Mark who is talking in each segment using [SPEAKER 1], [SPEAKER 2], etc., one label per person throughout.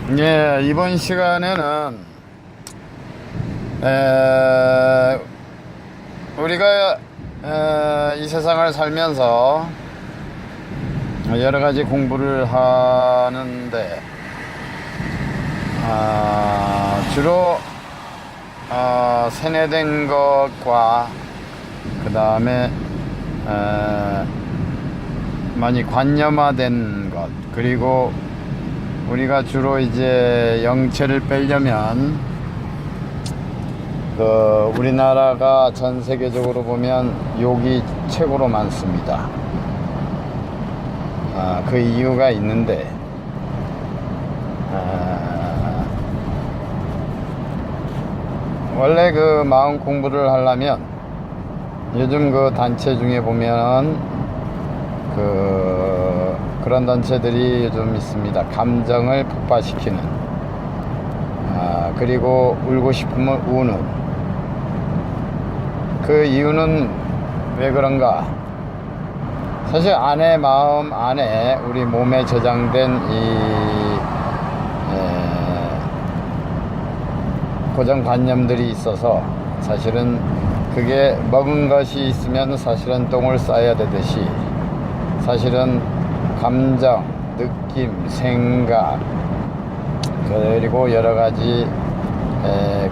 [SPEAKER 1] 예, 이번 시간에는 우리가 이 세상을 살면서 여러 가지 공부를 하는데 주로 세뇌된 것과 그 다음에 많이 관념화된 것, 그리고 우리가 주로 이제 영체를 빼려면 우리나라가 전 세계적으로 보면 욕이 최고로 많습니다. 그 이유가 있는데 원래 그 마음 공부를 하려면 요즘 그 단체 중에 보면 그런 단체들이 요즘 있습니다. 감정을 폭발시키는, 그리고 울고 싶으면 우는. 그 이유는 왜 그런가? 사실 안에, 마음 안에 우리 몸에 저장된 고정관념들이 있어서, 사실은 그게 먹은 것이 있으면 사실은 똥을 싸야 되듯이, 사실은 감정, 느낌, 생각, 그리고 여러 가지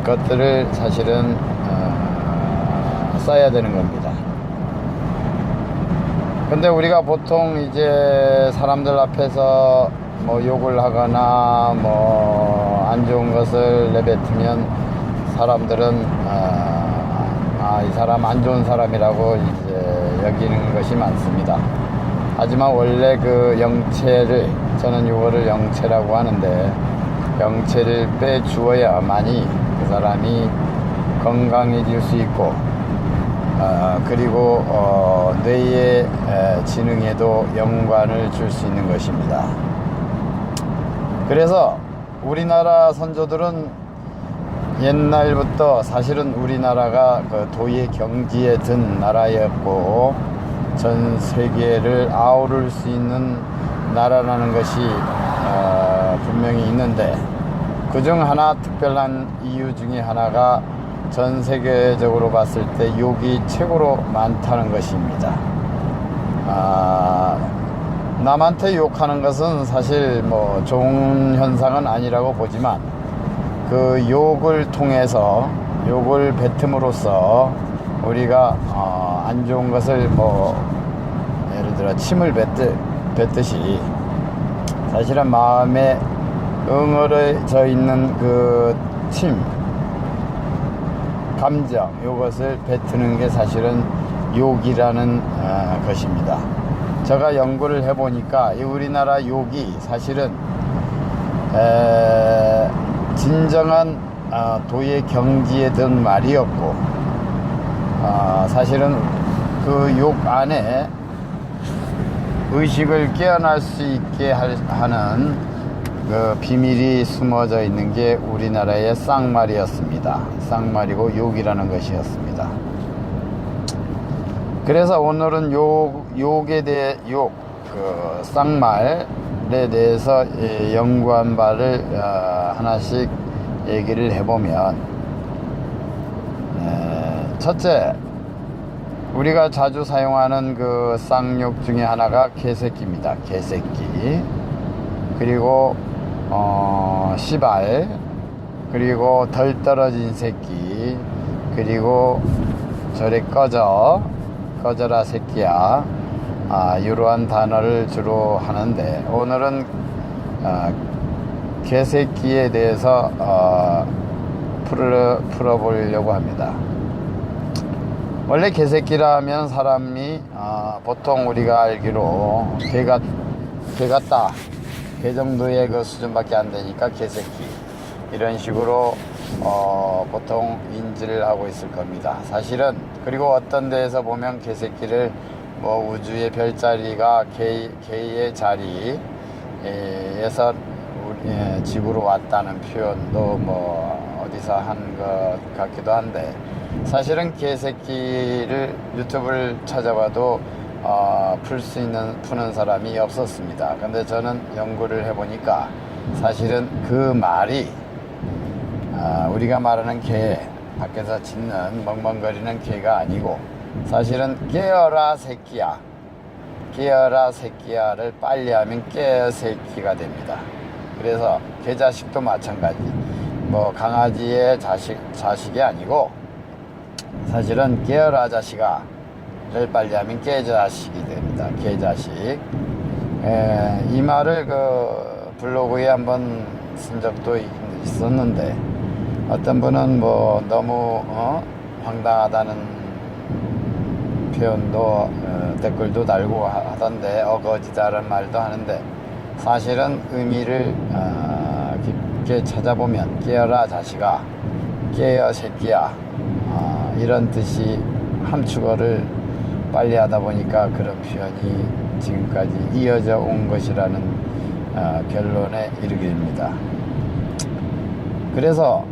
[SPEAKER 1] 것들을 사실은 써야 되는 겁니다. 근데 우리가 보통 이제 사람들 앞에서 뭐 욕을 하거나 뭐 안 좋은 것을 내뱉으면 사람들은 이 사람 안 좋은 사람이라고 이제 여기는 것이 많습니다. 하지만 원래 그 영체를, 저는 이거를 영체라고 하는데, 영체를 빼주어야만이 그 사람이 건강해질 수 있고, 그리고 뇌의 지능에도 연관을 줄 수 있는 것입니다. 그래서 우리나라 선조들은 옛날부터 사실은 우리나라가 그 도의 경지에 든 나라였고, 전 세계를 아우를 수 있는 나라라는 것이 분명히 있는데, 그중 하나, 특별한 이유 중에 하나가 전 세계적으로 봤을 때 욕이 최고로 많다는 것입니다. 남한테 욕하는 것은 사실 뭐 좋은 현상은 아니라고 보지만, 그 욕을 통해서, 욕을 뱉음으로써 우리가 안 좋은 것을, 뭐 예를 들어 침을 뱉듯이 사실은 마음에 응어려져 있는 그 침, 감정, 이것을 뱉는 게 사실은 욕이라는 것입니다. 제가 연구를 해보니까 이 우리나라 욕이 사실은 진정한 도의 경지에 든 말이었고, 사실은 그 욕 안에 의식을 깨어날 수 있게 하는 그 비밀이 숨어져 있는 게 우리나라의 쌍말이었습니다. 쌍말이고 욕이라는 것이었습니다. 그래서 오늘은 욕에 대해, 그 쌍말에 대해서 연구한 바를 하나씩 얘기를 해보면, 첫째, 우리가 자주 사용하는 그 쌍욕 중에 하나가 개새끼입니다. 개새끼. 그리고 시발, 그리고 덜 떨어진 새끼, 그리고 저리 꺼져라 새끼야, 이러한 단어를 주로 하는데, 오늘은 개새끼에 대해서 풀어보려고 합니다. 원래 개새끼라 하면 사람이 보통 우리가 알기로 개 같다, 개 정도의 그 수준밖에 안 되니까 개새끼, 이런 식으로 보통 인지를 하고 있을 겁니다. 사실은, 그리고 어떤 데에서 보면 개새끼를 뭐 우주의 별자리가 개의 자리에서 지구로 왔다는 표현도 뭐 어디서 한 것 같기도 한데, 사실은 개새끼를 유튜브를 찾아봐도 푸는 사람이 없었습니다. 근데 저는 연구를 해보니까 사실은 그 말이 우리가 말하는 개, 밖에서 짖는 멍멍거리는 개가 아니고 사실은 깨어라 새끼야, 깨어라 새끼야를 빨리 하면 깨어 새끼가 됩니다. 그래서 개자식도 마찬가지, 뭐 강아지의 자식이 아니고 사실은 깨어라 자식아 를 빨리 하면 깨자식이 됩니다. 개자식. 이 말을 그 블로그에 한번 쓴 적도 있었는데 어떤 분은 뭐 너무 황당하다는 표현도 댓글도 달고 하던데, 어거지다라는 말도 하는데, 사실은 의미를 깊게 찾아보면 깨어라 자식아, 깨어 새끼야, 이런 뜻이 함축어를 빨리 하다 보니까 그런 표현이 지금까지 이어져 온 것이라는 결론에 이르게 됩니다. 그래서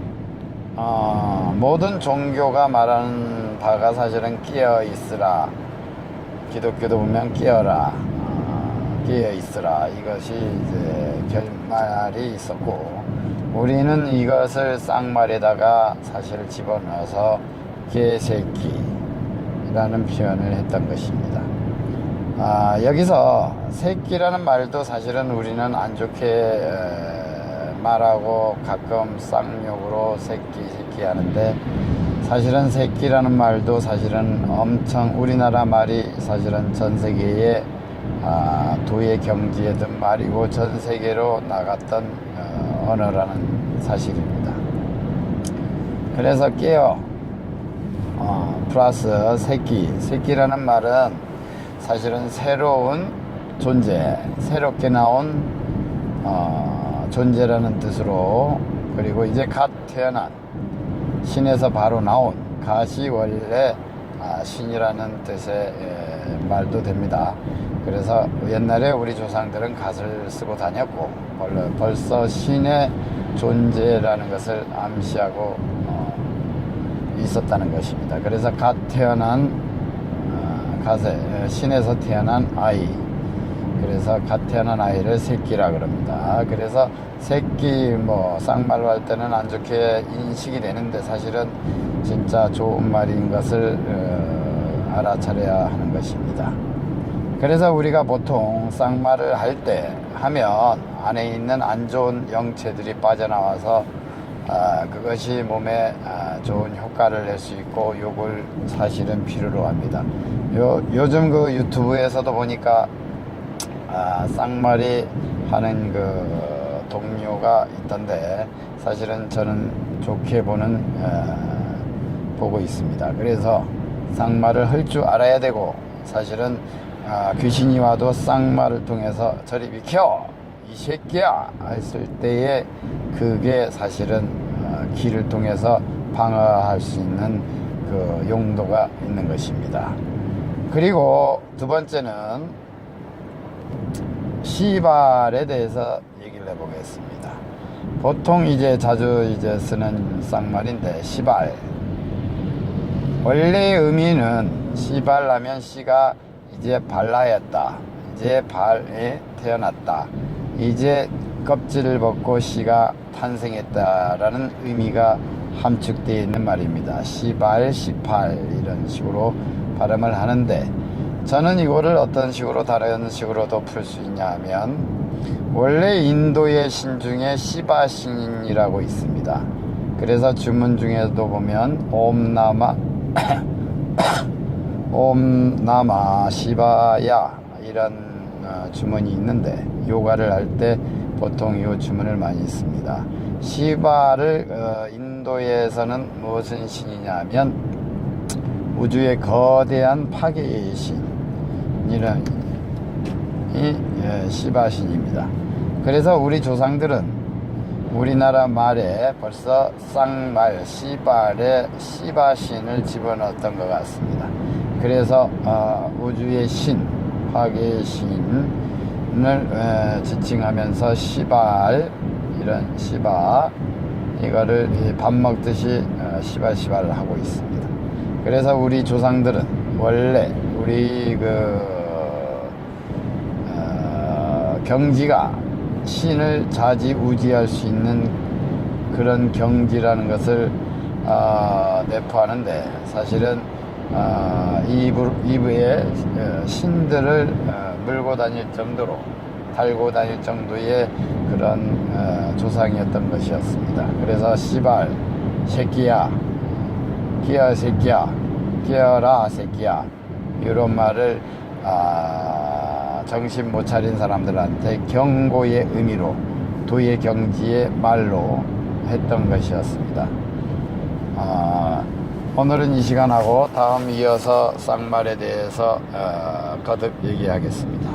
[SPEAKER 1] 모든 종교가 말하는 바가 사실은 깨어 있으라, 기독교도 보면 깨어라, 깨어 있으라, 이것이 이제 결말이 있었고, 우리는 이것을 쌍말에다가 사실 집어넣어서 개새끼라는 표현을 했던 것입니다. 여기서 새끼라는 말도 사실은 우리는 안 좋게 말하고 가끔 쌍욕으로 새끼 하는데, 사실은 새끼라는 말도 사실은 엄청 우리나라 말이 사실은 전 세계의 도의 경지에 든 말이고 전 세계로 나갔던 언어라는 사실입니다. 그래서 깨어 플러스 새끼라는 말은 사실은 새로운 존재, 새롭게 나온 존재라는 뜻으로, 그리고 이제 갓 태어난, 신에서 바로 나온, 갓이 원래 신이라는 뜻의 말도 됩니다. 그래서 옛날에 우리 조상들은 갓을 쓰고 다녔고 벌써 신의 존재라는 것을 암시하고 있었다는 것입니다. 그래서 갓 태어난 신에서 태어난 아이, 그래서 갓 태어난 아이를 새끼라 그럽니다. 그래서 새끼 뭐 쌍말로 할 때는 안 좋게 인식이 되는데 사실은 진짜 좋은 말인 것을 알아차려야 하는 것입니다. 그래서 우리가 보통 쌍말을 하면 안에 있는 안 좋은 영체들이 빠져나와서 그것이 몸에 좋은 효과를 낼 수 있고, 요걸 사실은 필요로 합니다. 요즘 그 유튜브에서도 보니까 쌍말이 하는 그 동료가 있던데, 사실은 저는 좋게 보고 있습니다. 그래서 쌍말을 할 줄 알아야 되고, 사실은 귀신이 와도 쌍말을 통해서 저리 비켜 이 새끼야 했을 때에 그게 사실은 기를 통해서 방어할 수 있는 그 용도가 있는 것입니다. 그리고 두 번째는 시발에 대해서 얘기를 해보겠습니다. 보통 이제 자주 쓰는 쌍말인데, 시발, 원래 의미는 시발하면 씨가 이제 발라였다, 이제 발에 태어났다, 이제 껍질을 벗고 씨가 탄생했다라는 의미가 함축되어 있는 말입니다. 시발, 시팔 이런 식으로 발음을 하는데, 저는 이거를 어떤 식으로 다른 식으로도 풀 수 있냐 하면, 원래 인도의 신 중에 시바신이라고 있습니다. 그래서 주문 중에도 보면 옴나마 시바야 이런 주문이 있는데, 요가를 할 때 보통 이 주문을 많이 씁니다. 시바를 인도에서는 무슨 신이냐 하면 우주의 거대한 파괴의 신이란 시바신입니다. 그래서 우리 조상들은 우리나라 말에 벌써 쌍말, 시발에 시바신을 집어넣었던 것 같습니다. 그래서 우주의 신, 파괴의 신을 지칭하면서 시발, 이런 시바, 이거를 밥 먹듯이 시발시발 하고 있습니다. 그래서 우리 조상들은 원래 우리 경지가 신을 좌지우지할 수 있는 그런 경지라는 것을 내포하는데, 사실은 이브의 신들을 물고 다닐 정도로, 달고 다닐 정도의 그런 조상이었던 것이었습니다. 그래서 시발, 새끼야, 끼어 새끼야, 끼어라 새끼야, 이런 말을 정신 못 차린 사람들한테 경고의 의미로, 도의 경지의 말로 했던 것이었습니다. 오늘은 이 시간하고 다음 이어서 쌍말에 대해서 거듭 얘기하겠습니다.